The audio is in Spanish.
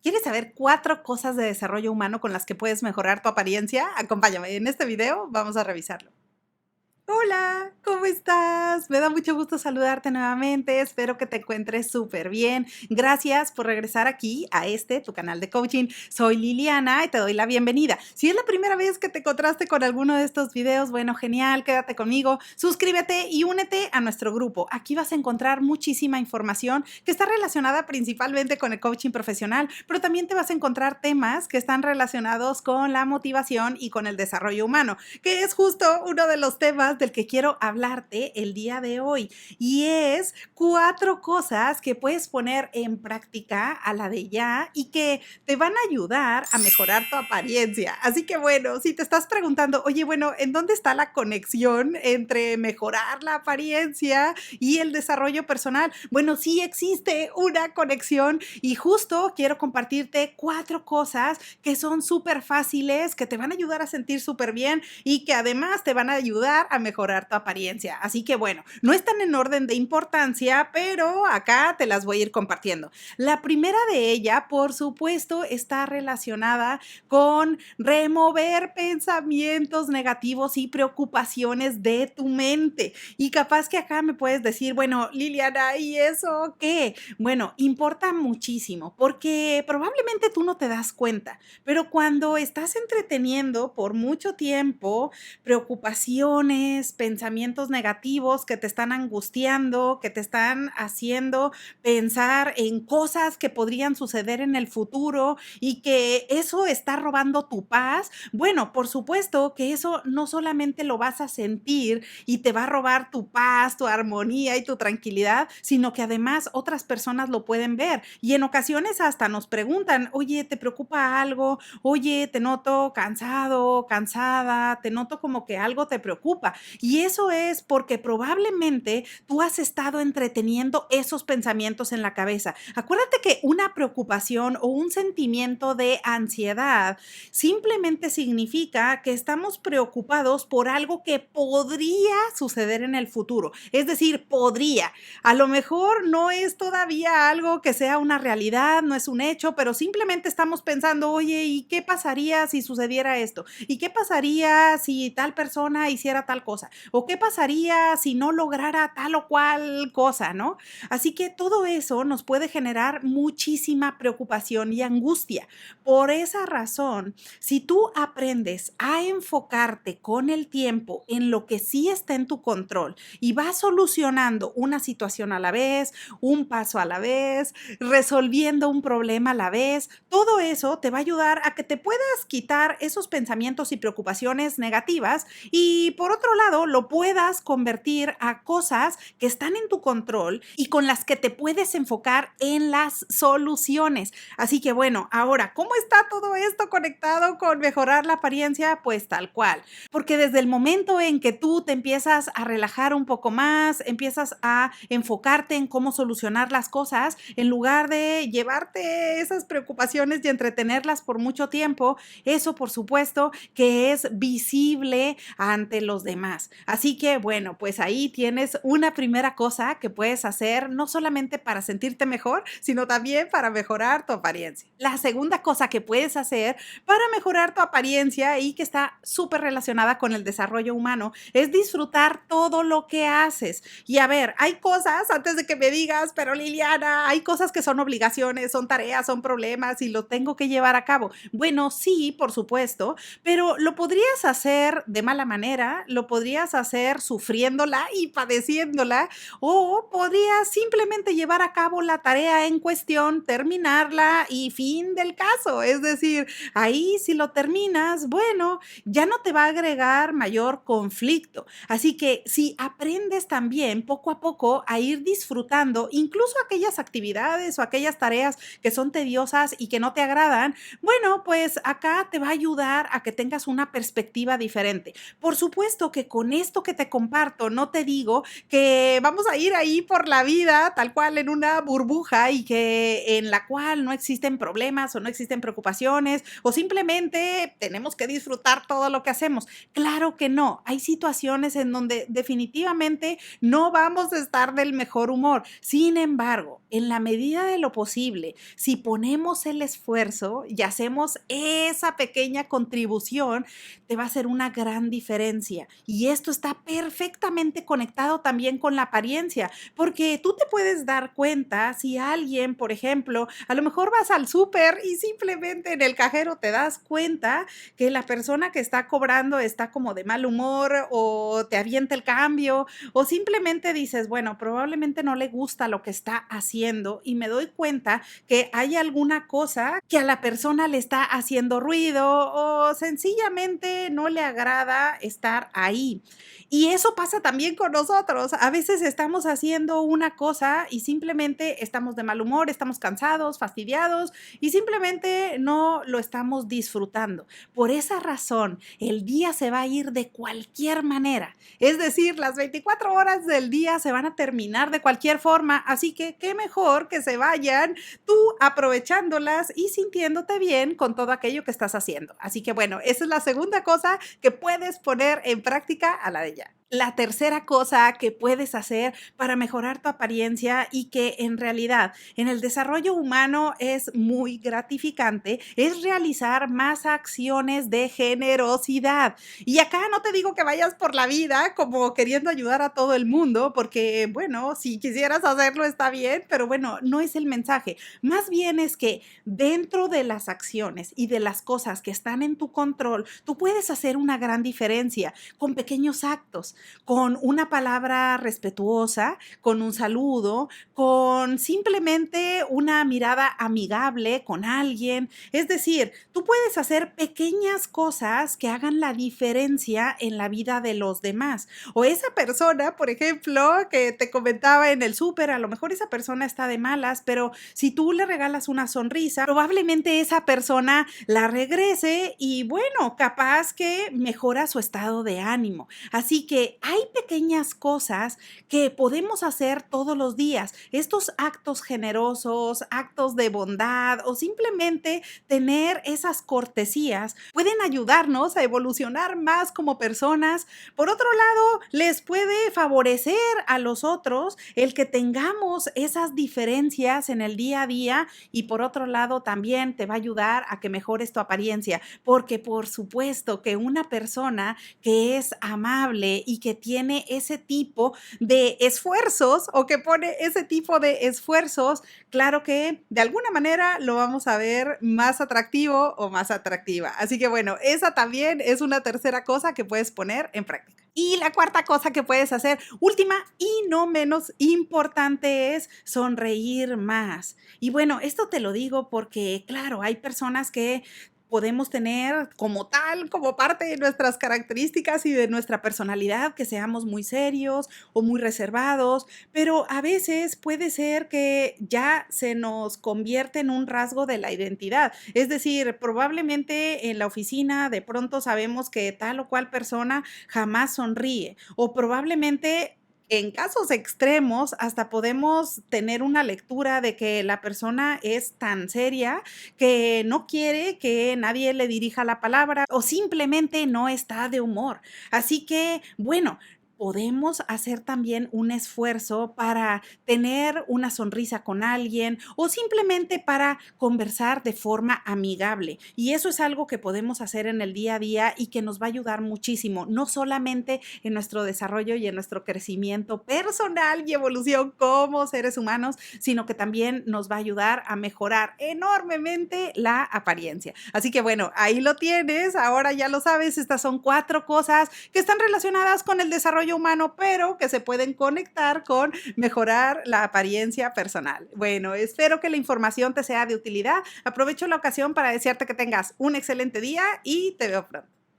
¿Quieres saber 4 cosas de desarrollo humano con las que puedes mejorar tu apariencia? Acompáñame, en este video vamos a revisarlo. Hola, ¿cómo estás? Me da mucho gusto saludarte nuevamente, espero que te encuentres súper bien. Gracias por regresar aquí a tu canal de coaching. Soy Liliana y te doy la bienvenida. Si es la primera vez que te encontraste con alguno de estos videos, bueno, genial, quédate conmigo, suscríbete y únete a nuestro grupo. Aquí vas a encontrar muchísima información que está relacionada principalmente con el coaching profesional, pero también te vas a encontrar temas que están relacionados con la motivación y con el desarrollo humano, que es justo uno de los temas del que quiero hablarte el día de hoy, y es 4 cosas que puedes poner en práctica a la de ya y que te van a ayudar a mejorar tu apariencia. Así que bueno, si te estás preguntando, oye, bueno, ¿en dónde está la conexión entre mejorar la apariencia y el desarrollo personal? Bueno, sí existe una conexión y justo quiero compartirte 4 cosas que son súper fáciles, que te van a ayudar a sentir súper bien y que además te van a ayudar a mejorar tu apariencia. Así que bueno, no están en orden de importancia, pero acá te las voy a ir compartiendo. La primera de ella, por supuesto, está relacionada con remover pensamientos negativos y preocupaciones de tu mente. Y capaz que acá me puedes decir, bueno, Liliana, ¿y eso qué? Bueno, importa muchísimo porque probablemente tú no te das cuenta, pero cuando estás entreteniendo por mucho tiempo preocupaciones, pensamientos negativos que te están angustiando, que te están haciendo pensar en cosas que podrían suceder en el futuro y que eso está robando tu paz, bueno, por supuesto que eso no solamente lo vas a sentir y te va a robar tu paz, tu armonía y tu tranquilidad, sino que además otras personas lo pueden ver y en ocasiones hasta nos preguntan, oye, ¿te preocupa algo? Oye, te noto cansado, cansada, te noto como que algo te preocupa. Y eso es porque probablemente tú has estado entreteniendo esos pensamientos en la cabeza. Acuérdate que una preocupación o un sentimiento de ansiedad simplemente significa que estamos preocupados por algo que podría suceder en el futuro. Es decir, podría. A lo mejor no es todavía algo que sea una realidad, no es un hecho, pero simplemente estamos pensando, oye, ¿y qué pasaría si sucediera esto? ¿Y qué pasaría si tal persona hiciera tal cosa? ¿O qué pasaría si no lograra tal o cual cosa, no? Así que todo eso nos puede generar muchísima preocupación y angustia. Por esa razón, si tú aprendes a enfocarte con el tiempo en lo que sí está en tu control y vas solucionando una situación a la vez, un paso a la vez, resolviendo un problema a la vez, todo eso te va a ayudar a que te puedas quitar esos pensamientos y preocupaciones negativas y por otro lado lo puedas convertir a cosas que están en tu control y con las que te puedes enfocar en las soluciones. Así que bueno, ahora, ¿cómo está todo esto conectado con mejorar la apariencia? Pues tal cual, porque desde el momento en que tú te empiezas a relajar un poco más, empiezas a enfocarte en cómo solucionar las cosas, en lugar de llevarte esas preocupaciones y entretenerlas por mucho tiempo, eso por supuesto que es visible ante los demás. Así que bueno, pues ahí tienes una primera cosa que puedes hacer, no solamente para sentirte mejor, sino también para mejorar tu apariencia. La segunda cosa que puedes hacer para mejorar tu apariencia y que está súper relacionada con el desarrollo humano es disfrutar todo lo que haces. Y a ver, hay cosas, antes de que me digas, pero Liliana, hay cosas que son obligaciones, son tareas, son problemas y lo tengo que llevar a cabo. Bueno, sí, por supuesto, pero lo podrías hacer de mala manera, lo podrías hacer sufriéndola y padeciéndola, o podrías simplemente llevar a cabo la tarea en cuestión, terminarla y fin del caso. Es decir, ahí si lo terminas, bueno, ya no te va a agregar mayor conflicto. Así que si aprendes también poco a poco a ir disfrutando incluso aquellas actividades o aquellas tareas que son tediosas y que no te agradan, bueno, pues acá te va a ayudar a que tengas una perspectiva diferente. Por supuesto que con esto que te comparto, no te digo que vamos a ir ahí por la vida tal cual en una burbuja y que en la cual no existen problemas o no existen preocupaciones o simplemente tenemos que disfrutar todo lo que hacemos. Claro que no. Hay situaciones en donde definitivamente no vamos a estar del mejor humor. Sin embargo, en la medida de lo posible, si ponemos el esfuerzo y hacemos esa pequeña contribución, te va a hacer una gran diferencia. Y esto está perfectamente conectado también con la apariencia, porque tú te puedes dar cuenta si alguien, por ejemplo, a lo mejor vas al súper y simplemente en el cajero te das cuenta que la persona que está cobrando está como de mal humor o te avienta el cambio o simplemente dices, bueno, probablemente no le gusta lo que está haciendo y me doy cuenta que hay alguna cosa que a la persona le está haciendo ruido o sencillamente no le agrada estar ahí. Y eso pasa también con nosotros. A veces estamos haciendo una cosa y simplemente estamos de mal humor, estamos cansados, fastidiados y simplemente no lo estamos disfrutando. Por esa razón, el día se va a ir de cualquier manera. Es decir, las 24 horas del día se van a terminar de cualquier forma. Así que qué mejor que se vayan tú aprovechándolas y sintiéndote bien con todo aquello que estás haciendo. Así que bueno, esa es la segunda cosa que puedes poner en práctica a la de ya. La tercera cosa que puedes hacer para mejorar tu apariencia y que en realidad en el desarrollo humano es muy gratificante es realizar más acciones de generosidad. Y acá no te digo que vayas por la vida como queriendo ayudar a todo el mundo, porque bueno, si quisieras hacerlo está bien, pero bueno, no es el mensaje. Más bien es que dentro de las acciones y de las cosas que están en tu control, tú puedes hacer una gran diferencia con pequeños actos, con una palabra respetuosa, con un saludo, con simplemente una mirada amigable con alguien. Es decir, tú puedes hacer pequeñas cosas que hagan la diferencia en la vida de los demás. O esa persona, por ejemplo, que te comentaba en el súper, a lo mejor esa persona está de malas, pero si tú le regalas una sonrisa, probablemente esa persona la regrese y bueno, capaz que mejora su estado de ánimo. Así que hay pequeñas cosas que podemos hacer todos los días. Estos actos generosos, actos de bondad o simplemente tener esas cortesías pueden ayudarnos a evolucionar más como personas. Por otro lado, les puede favorecer a los otros el que tengamos esas diferencias en el día a día y por otro lado también te va a ayudar a que mejores tu apariencia, porque por supuesto que una persona que es amable y que tiene ese tipo de esfuerzos o que pone ese tipo de esfuerzos, claro que de alguna manera lo vamos a ver más atractivo o más atractiva. Así que bueno, esa también es una tercera cosa que puedes poner en práctica. Y la cuarta cosa que puedes hacer, última y no menos importante, es sonreír más. Y bueno, esto te lo digo porque, claro, hay personas que podemos tener como tal, como parte de nuestras características y de nuestra personalidad, que seamos muy serios o muy reservados, pero a veces puede ser que ya se nos convierte en un rasgo de la identidad. Es decir, probablemente en la oficina de pronto sabemos que tal o cual persona jamás sonríe o probablemente en casos extremos hasta podemos tener una lectura de que la persona es tan seria que no quiere que nadie le dirija la palabra o simplemente no está de humor. Así que, bueno, podemos hacer también un esfuerzo para tener una sonrisa con alguien o simplemente para conversar de forma amigable. Y eso es algo que podemos hacer en el día a día y que nos va a ayudar muchísimo, no solamente en nuestro desarrollo y en nuestro crecimiento personal y evolución como seres humanos, sino que también nos va a ayudar a mejorar enormemente la apariencia. Así que bueno, ahí lo tienes, ahora ya lo sabes, estas son 4 cosas que están relacionadas con el desarrollo humano, pero que se pueden conectar con mejorar la apariencia personal. Bueno, espero que la información te sea de utilidad. Aprovecho la ocasión para desearte que tengas un excelente día y te veo pronto.